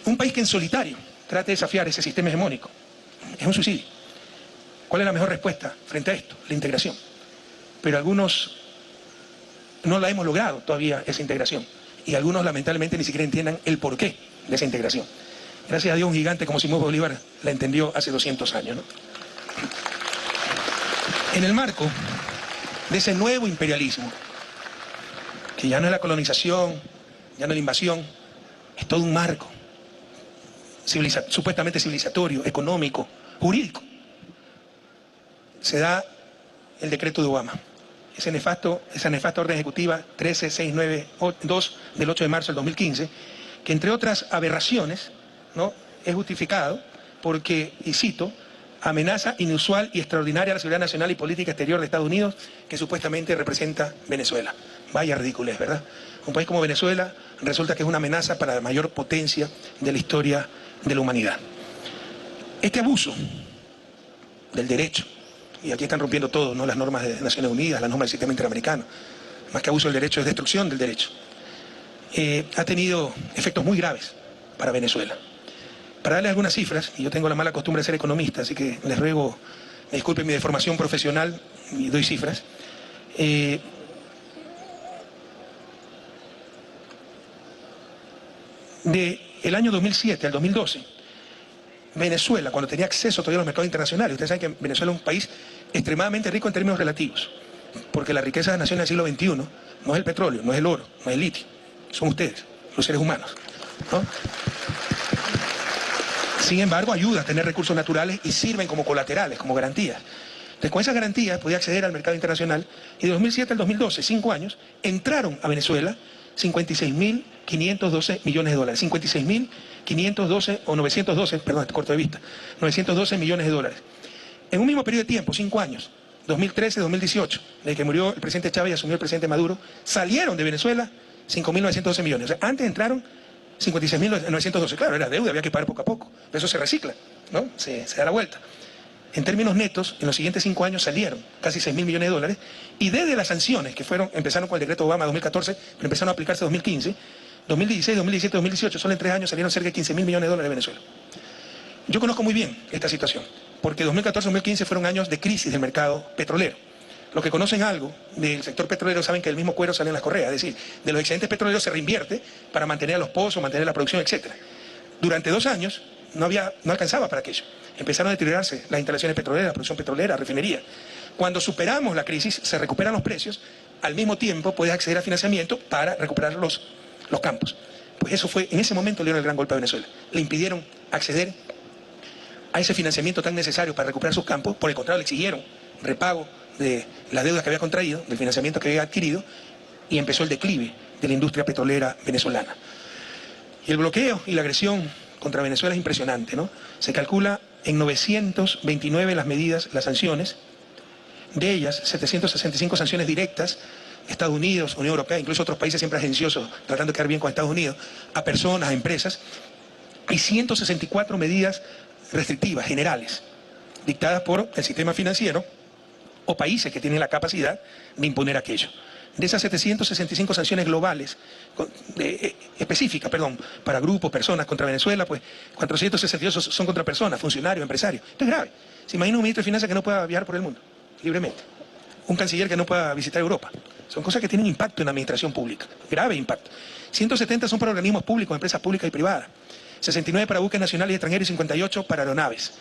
Un país que en solitario trate de desafiar ese sistema hegemónico es un suicidio. ¿Cuál es la mejor respuesta frente a esto? La integración. Pero algunos no la hemos logrado todavía, esa integración. Y algunos lamentablemente ni siquiera entiendan el porqué de esa integración. Gracias a Dios un gigante como Simón Bolívar la entendió hace 200 años, ¿no? En el marco de ese nuevo imperialismo, que ya no es la colonización, ya no es la invasión, es todo un marco supuestamente civilizatorio, económico, jurídico, se da el decreto de Obama. Esa nefasta orden ejecutiva 13692 del 8 de marzo del 2015, que entre otras aberraciones, ¿no?, es justificado porque, y cito, amenaza inusual y extraordinaria a la seguridad nacional y política exterior de Estados Unidos que supuestamente representa Venezuela. Vaya ridiculez, ¿verdad? Un país como Venezuela resulta que es una amenaza para la mayor potencia de la historia de la humanidad. Este abuso del derecho, y aquí están rompiendo todo, ¿no?, las normas de Naciones Unidas, las normas del sistema interamericano, más que abuso del derecho es destrucción del derecho, ha tenido efectos muy graves para Venezuela. Para darles algunas cifras, y yo tengo la mala costumbre de ser economista, así que les ruego, me disculpen mi deformación profesional, y doy cifras. Del año 2007 al 2012, Venezuela, cuando tenía acceso todavía a los mercados internacionales, ustedes saben que Venezuela es un país extremadamente rico en términos relativos, porque la riqueza de las naciones del siglo XXI no es el petróleo, no es el oro, no es el litio, son ustedes, los seres humanos, ¿no? Sin embargo, ayuda a tener recursos naturales y sirven como colaterales, como garantías. Entonces, con esas garantías podía acceder al mercado internacional y de 2007 al 2012, 5 años, entraron a Venezuela 56.512 millones de dólares. 56.512 o 912, perdón, corto de vista, 912 millones de dólares. En un mismo periodo de tiempo, 5 años, 2013-2018, desde que murió el presidente Chávez y asumió el presidente Maduro, salieron de Venezuela 5.912 millones. O sea, antes entraron 56.912. Claro, era deuda, había que pagar poco a poco. Pero eso se recicla, ¿no? Se da la vuelta. En términos netos, en los siguientes 5 años salieron casi 6.000 millones de dólares. Y desde las sanciones, que empezaron con el decreto Obama 2014, pero empezaron a aplicarse en 2015, 2016, 2017, 2018, solo en 3 años salieron cerca de 15.000 millones de dólares de Venezuela. Yo conozco muy bien esta situación, porque 2014-2015 fueron años de crisis del mercado petrolero. Los que conocen algo del sector petrolero saben que del mismo cuero salen las correas, es decir, de los excedentes petroleros se reinvierte para mantener a los pozos, mantener la producción, etc. Durante 2 años no alcanzaba para aquello. Empezaron a deteriorarse las instalaciones petroleras, la producción petrolera, refinería. Cuando superamos la crisis, se recuperan los precios, al mismo tiempo puedes acceder a financiamiento para recuperar los campos. Pues eso fue, en ese momento le dieron el gran golpe a Venezuela. Le impidieron acceder a ese financiamiento tan necesario para recuperar sus campos, por el contrario, le exigieron repago de las deudas que había contraído, del financiamiento que había adquirido, y empezó el declive de la industria petrolera venezolana. Y el bloqueo y la agresión contra Venezuela es impresionante, ¿no? Se calcula en 929 las medidas, las sanciones, de ellas 765 sanciones directas, Estados Unidos, Unión Europea, incluso otros países siempre agenciosos, tratando de quedar bien con Estados Unidos, a personas, a empresas, y 164 medidas restrictivas, generales, dictadas por el sistema financiero, o países que tienen la capacidad de imponer aquello. De esas 765 sanciones globales, específicas, para grupos, personas contra Venezuela, pues 468 son contra personas, funcionarios, empresarios. Esto es grave. ¿Se imagina un ministro de Finanzas que no pueda viajar por el mundo libremente? Un canciller que no pueda visitar Europa. Son cosas que tienen impacto en la administración pública, grave impacto. 170 son para organismos públicos, empresas públicas y privadas. 69 para buques nacionales y extranjeros y 58 para aeronaves.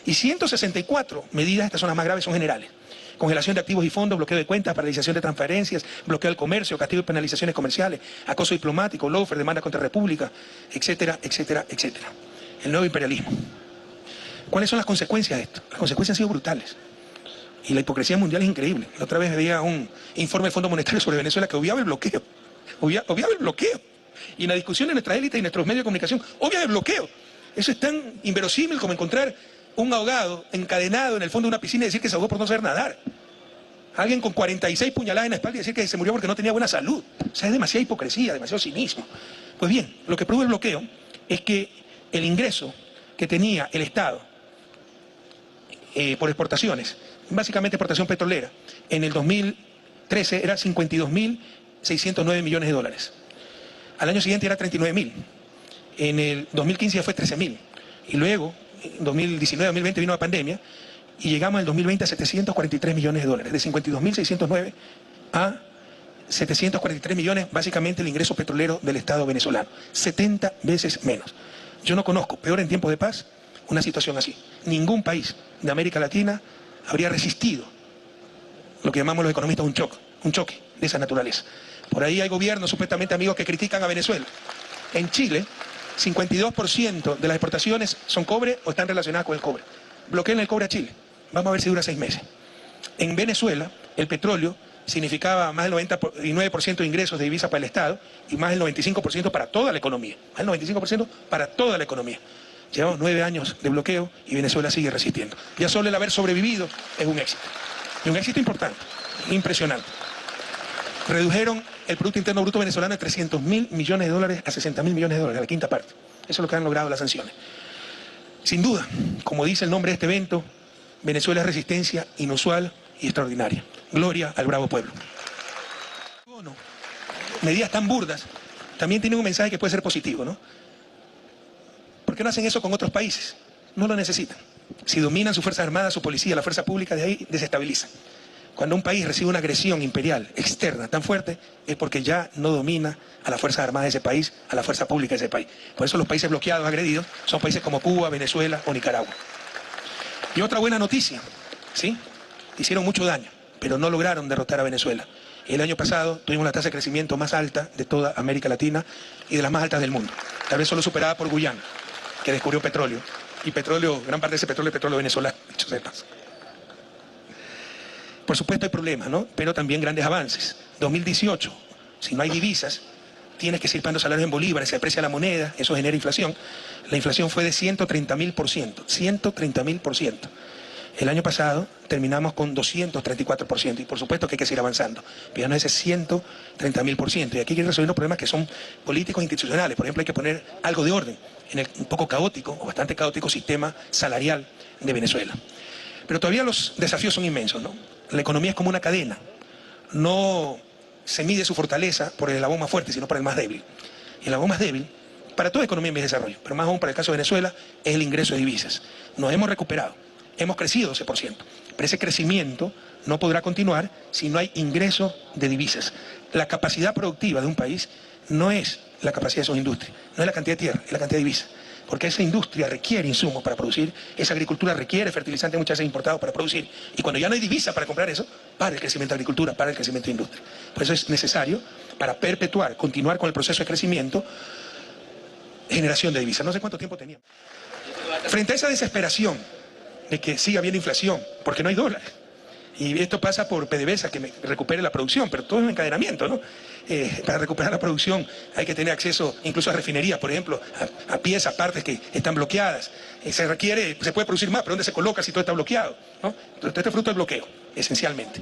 Y 164 medidas, estas son las más graves, son generales. Congelación de activos y fondos, bloqueo de cuentas, paralización de transferencias, bloqueo del comercio, castigo y penalizaciones comerciales, acoso diplomático, lawfare, demanda contra República, etcétera, etcétera, etcétera. El nuevo imperialismo. ¿Cuáles son las consecuencias de esto? Las consecuencias han sido brutales. Y la hipocresía mundial es increíble. La otra vez veía un informe del Fondo Monetario sobre Venezuela que obviaba el bloqueo. Obviaba el bloqueo. Y en la discusión de nuestra élite y nuestros medios de comunicación, obvia el bloqueo. Eso es tan inverosímil como encontrar un ahogado encadenado en el fondo de una piscina y decir que se ahogó por no saber nadar. Alguien con 46 puñaladas en la espalda y decir que se murió porque no tenía buena salud. O sea, es demasiada hipocresía, demasiado cinismo. Pues bien, lo que produjo el bloqueo es que el ingreso que tenía el Estado por exportaciones, básicamente exportación petrolera, en el 2013 era 52.609 millones de dólares. Al año siguiente era 39.000. En el 2015 ya fue 13.000. Y luego, en 2019-2020 vino la pandemia y llegamos en el 2020 a 743 millones de dólares. De 52.609 a 743 millones, básicamente el ingreso petrolero del Estado venezolano. 70 veces menos. Yo no conozco, peor en tiempos de paz, una situación así. Ningún país de América Latina habría resistido lo que llamamos los economistas un choque de esa naturaleza. Por ahí hay gobiernos supuestamente amigos que critican a Venezuela. En Chile, 52% de las exportaciones son cobre o están relacionadas con el cobre. Bloqueen el cobre a Chile. Vamos a ver si dura 6 meses. En Venezuela, el petróleo significaba más del 99% de ingresos de divisa para el Estado y más del 95% para toda la economía. Más del 95% para toda la economía. Llevamos 9 años de bloqueo y Venezuela sigue resistiendo. Ya solo el haber sobrevivido es un éxito. Y un éxito importante, impresionante. Redujeron el Producto Interno Bruto venezolano de 300.000 millones de dólares a 60.000 millones de dólares, a la quinta parte. Eso es lo que han logrado las sanciones. Sin duda, como dice el nombre de este evento, Venezuela es resistencia inusual y extraordinaria. Gloria al bravo pueblo. Bueno, medidas tan burdas también tienen un mensaje que puede ser positivo, ¿no? ¿Por qué no hacen eso con otros países? No lo necesitan. Si dominan su Fuerzas Armadas, su policía, la fuerza pública, de ahí desestabilizan. Cuando un país recibe una agresión imperial externa tan fuerte, es porque ya no domina a las Fuerzas Armadas de ese país, a la fuerza pública de ese país. Por eso los países bloqueados, agredidos, son países como Cuba, Venezuela o Nicaragua. Y otra buena noticia, ¿sí? Hicieron mucho daño, pero no lograron derrotar a Venezuela. El año pasado tuvimos la tasa de crecimiento más alta de toda América Latina y de las más altas del mundo. Tal vez solo superada por Guyana, que descubrió petróleo. Y petróleo, gran parte de ese petróleo es petróleo venezolano, dicho sea de paso. Por supuesto hay problemas, ¿no? Pero también grandes avances. 2018, si no hay divisas, tienes que seguir pagando salarios en bolívares, se aprecia la moneda, eso genera inflación. La inflación fue de 130.000%, 130.000%. El año pasado terminamos con 234% y por supuesto que hay que seguir avanzando. Pero ya no es ese 130.000%. Y aquí hay que resolver los problemas que son políticos e institucionales. Por ejemplo, hay que poner algo de orden en el un poco caótico o bastante caótico sistema salarial de Venezuela. Pero todavía los desafíos son inmensos, ¿no? La economía es como una cadena. No se mide su fortaleza por el eslabón más fuerte, sino por el más débil. Y el eslabón más débil, para toda economía en vía de desarrollo, pero más aún para el caso de Venezuela, es el ingreso de divisas. Nos hemos recuperado, hemos crecido 12%, pero ese crecimiento no podrá continuar si no hay ingreso de divisas. La capacidad productiva de un país no es la capacidad de sus industrias, no es la cantidad de tierra, es la cantidad de divisas. Porque esa industria requiere insumos para producir, esa agricultura requiere fertilizantes muchas veces importados para producir, y cuando ya no hay divisa para comprar eso, para el crecimiento de la agricultura, para el crecimiento de la industria. Por eso es necesario, para perpetuar, continuar con el proceso de crecimiento, generación de divisas. No sé cuánto tiempo teníamos. Frente a esa desesperación de que siga habiendo inflación, porque no hay dólares, y esto pasa por PDVSA, que recupere la producción, pero todo es un encadenamiento, ¿no? Para recuperar la producción hay que tener acceso incluso a refinerías, por ejemplo, a piezas, partes que están bloqueadas. Se puede producir más, pero ¿dónde se coloca si todo está bloqueado? ¿No? Entonces, esto es fruto del bloqueo, esencialmente.